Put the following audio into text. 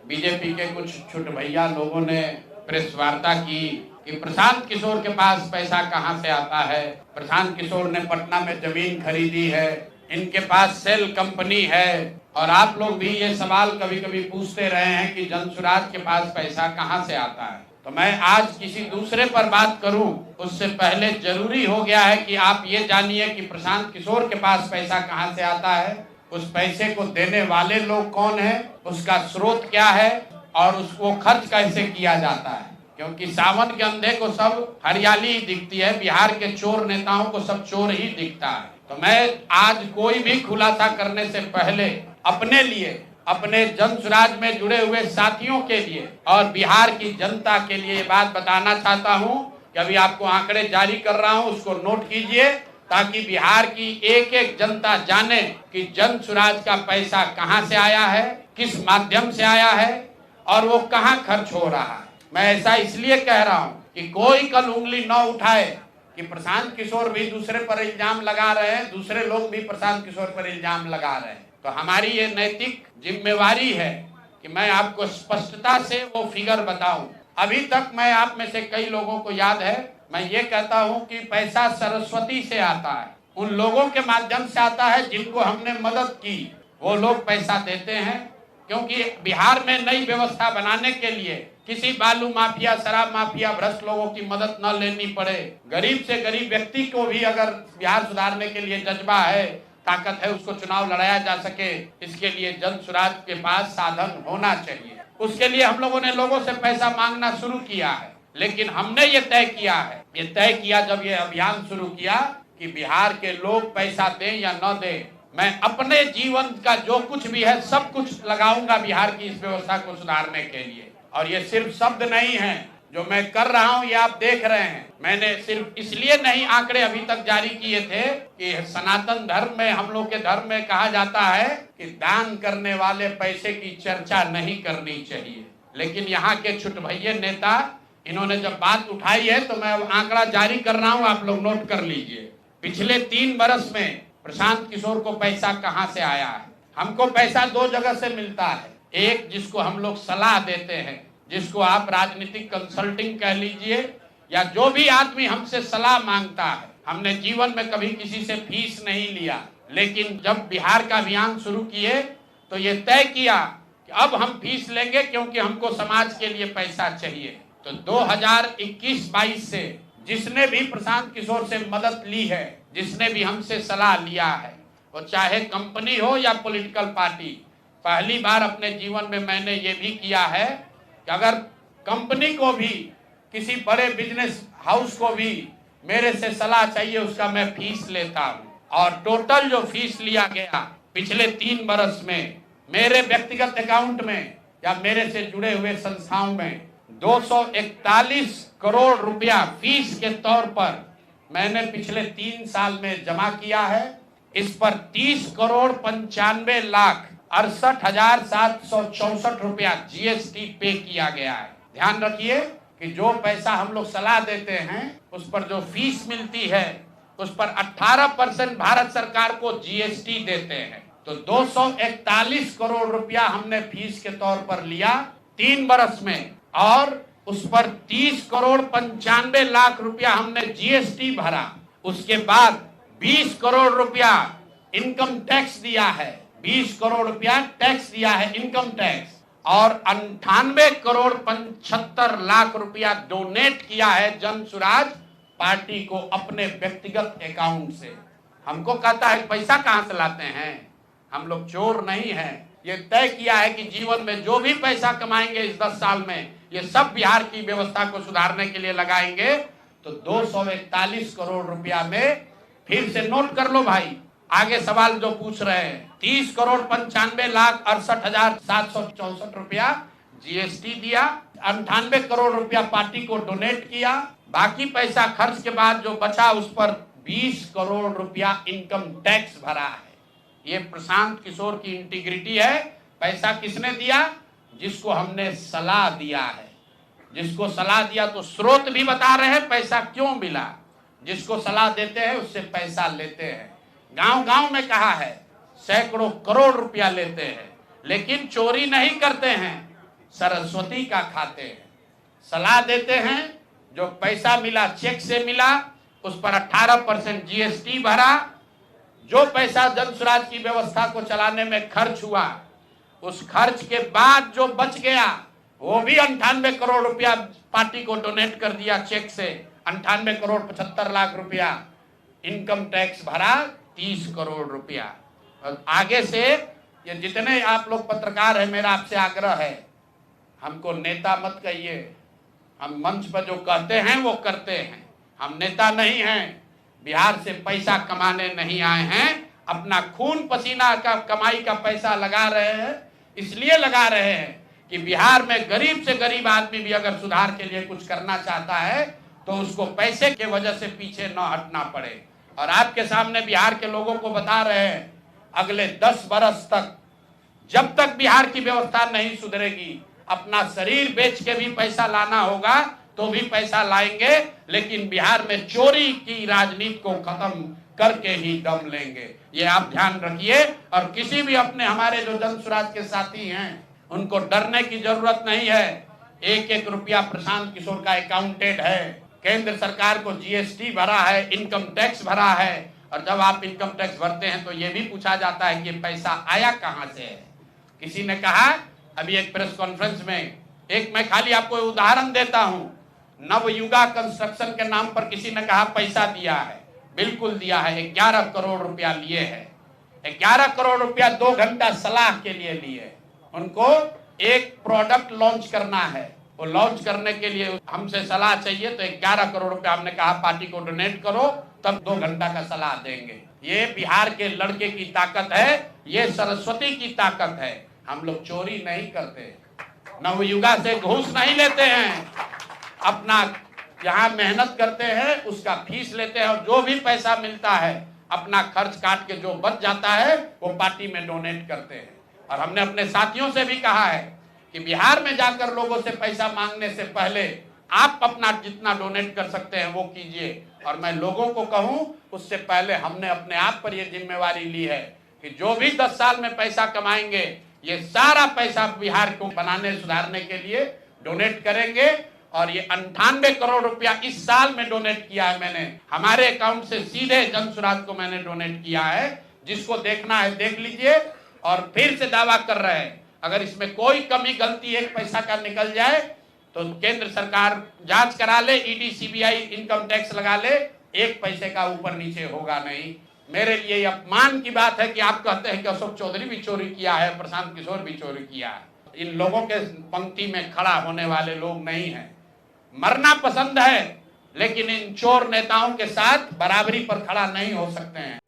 BJP के कुछ छोटे भैया लोगों ने प्रेस वार्ता की कि प्रशांत किशोर के पास पैसा कहां से आता है। प्रशांत किशोर ने पटना में जमीन खरीदी है, इनके पास सेल कंपनी है। और आप लोग भी ये सवाल कभी कभी पूछते रहे हैं कि जनसुराज के पास पैसा कहां से आता है। तो मैं आज किसी दूसरे पर बात करूं उससे पहले जरूरी हो गया है कि आप ये जानिए कि प्रशांत किशोर के पास पैसा कहां से आता है, उस पैसे को देने वाले लोग कौन है, उसका स्रोत क्या है और उसको खर्च कैसे किया जाता है। क्योंकि सावन के अंधे को सब हरियाली ही दिखती है, बिहार के चोर नेताओं को सब चोर ही दिखता है। तो मैं आज कोई भी खुलासा करने से पहले अपने लिए, अपने जनसुराज में जुड़े हुए साथियों के लिए और बिहार की जनता के लिए ये बात बताना चाहता हूं कि अभी आपको आंकड़े जारी कर रहा हूं, उसको नोट कीजिए ताकि बिहार की एक एक जनता जाने कि जनसुराज का पैसा कहां से आया है, किस माध्यम से आया है और वो कहां खर्च हो रहा है। मैं ऐसा इसलिए कह रहा हूं कि कोई कल उंगली न उठाए कि प्रशांत किशोर भी दूसरे पर इल्जाम लगा रहे हैं, दूसरे लोग भी प्रशांत किशोर पर इल्जाम लगा रहे हैं। तो हमारी ये नैतिक जिम्मेवारी है कि मैं आपको स्पष्टता से वो फिगर बताऊं। अभी तक मैं आप में से कई लोगों को याद है, मैं ये कहता हूं कि पैसा सरस्वती से आता है, उन लोगों के माध्यम से आता है जिनको हमने मदद की, वो लोग पैसा देते हैं। क्योंकि बिहार में नई व्यवस्था बनाने के लिए किसी बालू माफिया, शराब माफिया, भ्रष्ट लोगों की मदद न लेनी पड़े, गरीब से गरीब व्यक्ति को भी अगर बिहार सुधारने के लिए जज्बा है, ताकत है, उसको चुनाव लड़ाया जा सके, इसके लिए जनसुराज के पास साधन होना चाहिए। उसके लिए हम लोगों ने लोगों से पैसा मांगना शुरू किया है, लेकिन हमने ये तय किया जब ये अभियान शुरू किया कि बिहार के लोग पैसा दें या न दें, मैं अपने जीवन का जो कुछ भी है सब कुछ लगाऊंगा बिहार की इस व्यवस्था को सुधारने के लिए। और ये सिर्फ शब्द नहीं है जो मैं कर रहा हूं, ये आप देख रहे हैं। मैंने सिर्फ इसलिए नहीं आंकड़े अभी तक जारी किए थे कि सनातन धर्म में, हम लोग के धर्म में कहा जाता है कि दान करने वाले पैसे की चर्चा नहीं करनी चाहिए। लेकिन यहाँ के छुटभैये नेता, इन्होंने जब बात उठाई है तो मैं आंकड़ा जारी कर रहा हूँ, आप लोग नोट कर लीजिए। पिछले 3 वर्ष में प्रशांत किशोर को पैसा कहां से आया है। हमको पैसा 2 जगह से मिलता है। एक, जिसको हम लोग सलाह देते हैं, जिसको आप राजनीतिक कंसल्टिंग कह लीजिए, या जो भी आदमी हमसे सलाह मांगता है। हमने जीवन में कभी किसी से फीस नहीं लिया, लेकिन जब बिहार का अभियान शुरू किए तो ये तय किया कि अब हम फीस लेंगे क्योंकि हमको समाज के लिए पैसा चाहिए। तो 2021-22 से जिसने भी प्रशांत किशोर से मदद ली है, जिसने भी हमसे सलाह लिया है, वो चाहे कंपनी हो या पॉलिटिकल पार्टी, पहली बार अपने जीवन में मैंने ये भी किया है कि अगर कंपनी को भी, किसी बड़े बिजनेस हाउस को भी मेरे से सलाह चाहिए, उसका मैं फीस लेता हूँ। और टोटल जो फीस लिया गया पिछले 3 वर्ष में मेरे व्यक्तिगत अकाउंट में या मेरे से जुड़े हुए संस्थाओं में 241 करोड़ रुपया फीस के तौर पर मैंने पिछले 3 साल में जमा किया है। इस पर 30 करोड़ 95 लाख 68,764 रुपया जीएसटी पे किया गया है। ध्यान रखिए कि जो पैसा हम लोग सलाह देते हैं, उस पर जो फीस मिलती है, उस पर 18% भारत सरकार को जीएसटी देते हैं। तो 241 करोड़ रुपया हमने फीस के तौर पर लिया 3 वर्ष में, और उस पर 30 करोड़ 95 लाख रुपया हमने जीएसटी भरा। उसके बाद 20 करोड़ रुपया इनकम टैक्स दिया है, 20 करोड़ रुपया टैक्स दिया है, इनकम टैक्स, और 98 करोड़ 75 लाख रुपया डोनेट किया है जनसुराज पार्टी को अपने व्यक्तिगत अकाउंट से। हमको कहता है पैसा कहां से लाते हैं, हम लोग चोर नहीं हैं। ये तय किया है कि जीवन में जो भी पैसा कमाएंगे इस 10 साल में, ये सब बिहार की व्यवस्था को सुधारने के लिए लगाएंगे। तो 241 करोड़ रुपया में, फिर से नोट कर लो भाई, आगे सवाल जो पूछ रहे हैं, 30 करोड़ 95 लाख 68,764 रुपया जीएसटी दिया, 98 करोड़ रुपया पार्टी को डोनेट किया, बाकी पैसा खर्च के बाद जो बचा उस पर 20 करोड़ रुपया इनकम टैक्स भरा है। ये प्रशांत किशोर की इंटीग्रिटी है। पैसा किसने दिया? जिसको हमने सलाह दिया है। जिसको सलाह दिया तो स्रोत भी बता रहे हैं पैसा क्यों मिला। जिसको सलाह देते हैं उससे पैसा लेते हैं। गांव गांव में कहा है, सैकड़ों करोड़ रुपया लेते हैं, लेकिन चोरी नहीं करते हैं। सरस्वती का खाते हैं, सलाह देते हैं। जो पैसा मिला चेक से मिला उस पर 18% जीएसटी भरा। जो पैसा जन स्वराज की व्यवस्था को चलाने में खर्च हुआ उस खर्च के बाद जो बच गया वो भी 98 करोड़ रुपया पार्टी को डोनेट कर दिया चेक से। 98 करोड़ 75 लाख रुपया। इनकम टैक्स भरा 30 करोड़ रुपया। और आगे से ये जितने आप लोग पत्रकार हैं, मेरा आपसे आग्रह है, हमको नेता मत कहिए। हम मंच पर जो कहते हैं वो करते हैं। हम नेता नहीं हैं, बिहार से पैसा कमाने नहीं आए हैं। अपना खून पसीना का कमाई का पैसा लगा रहे हैं। इसलिए लगा रहे हैं कि बिहार में गरीब से गरीब आदमी भी अगर सुधार के लिए कुछ करना चाहता है तो उसको पैसे के वजह से पीछे न हटना पड़े। और आपके सामने बिहार के लोगों को बता रहे हैं, अगले 10 बरस तक जब तक बिहार की व्यवस्था नहीं सुधरेगी, अपना शरीर बेच के भी पैसा लाना होगा तो भी पैसा लाएंगे, लेकिन बिहार में चोरी की राजनीति को खत्म करके ही दम लेंगे। ये आप ध्यान रखिए। और किसी भी अपने हमारे जो जन स्वराज के साथी हैं उनको डरने की जरूरत नहीं है। 1-1 रुपया प्रशांत किशोर का अकाउंटेड है। केंद्र सरकार को जीएसटी भरा है, इनकम टैक्स भरा है। और जब आप इनकम टैक्स भरते हैं तो ये भी पूछा जाता है कि पैसा आया कहां से है। किसी ने कहा अभी एक प्रेस कॉन्फ्रेंस में, एक मैं खाली आपको उदाहरण देता हूं, नवयुगा कंस्ट्रक्शन के नाम पर किसी ने कहा पैसा दिया है। बिल्कुल दिया है। 11 करोड़ रुपया लिए है। 11 करोड़ रुपया 2 घंटा सलाह के लिए लिए। उनको एक प्रोडक्ट लॉन्च करना है, वो लॉन्च करने के लिए हमसे सलाह चाहिए तो 11 करोड़ रुपया हमने कहा पार्टी को डोनेट करो, तब 2 घंटा का सलाह देंगे। ये बिहार के लड़के की ताकत है, ये सरस्वती की ताकत है। हम लोग चोरी नहीं करते, नवयुगा से घूस नहीं लेते हैं, अपना जहां मेहनत करते हैं उसका फीस लेते हैं और जो भी पैसा मिलता है अपना खर्च काट के जो बच जाता है वो पार्टी में डोनेट करते हैं। और हमने अपने साथियों से भी कहा है कि बिहार में जाकर लोगों से पैसा मांगने से पहले आप अपना जितना डोनेट कर सकते हैं वो कीजिए। और मैं लोगों को कहूं उससे पहले हमने अपने आप पर यह जिम्मेवारी ली है कि जो भी 10 साल में पैसा कमाएंगे ये सारा पैसा बिहार को बनाने सुधारने के लिए डोनेट करेंगे। और ये 98 करोड़ रुपया इस साल में डोनेट किया है मैंने, हमारे अकाउंट से सीधे जन स्वराज को मैंने डोनेट किया है। जिसको देखना है देख लीजिए। और फिर से दावा कर रहे हैं अगर इसमें कोई कमी गलती 1 पैसा का निकल जाए तो केंद्र सरकार जांच करा ले, ईडी सीबीआई इनकम टैक्स लगा ले, 1 पैसे का ऊपर नीचे होगा नहीं। मेरे लिए अपमान की बात है कि आप कहते हैं कि अशोक चौधरी भी चोरी किया है, प्रशांत किशोर भी चोरी किया है। इन लोगों के पंक्ति में खड़ा होने वाले लोग नहीं हैं। मरना पसंद है लेकिन इन चोर नेताओं के साथ बराबरी पर खड़ा नहीं हो सकते हैं।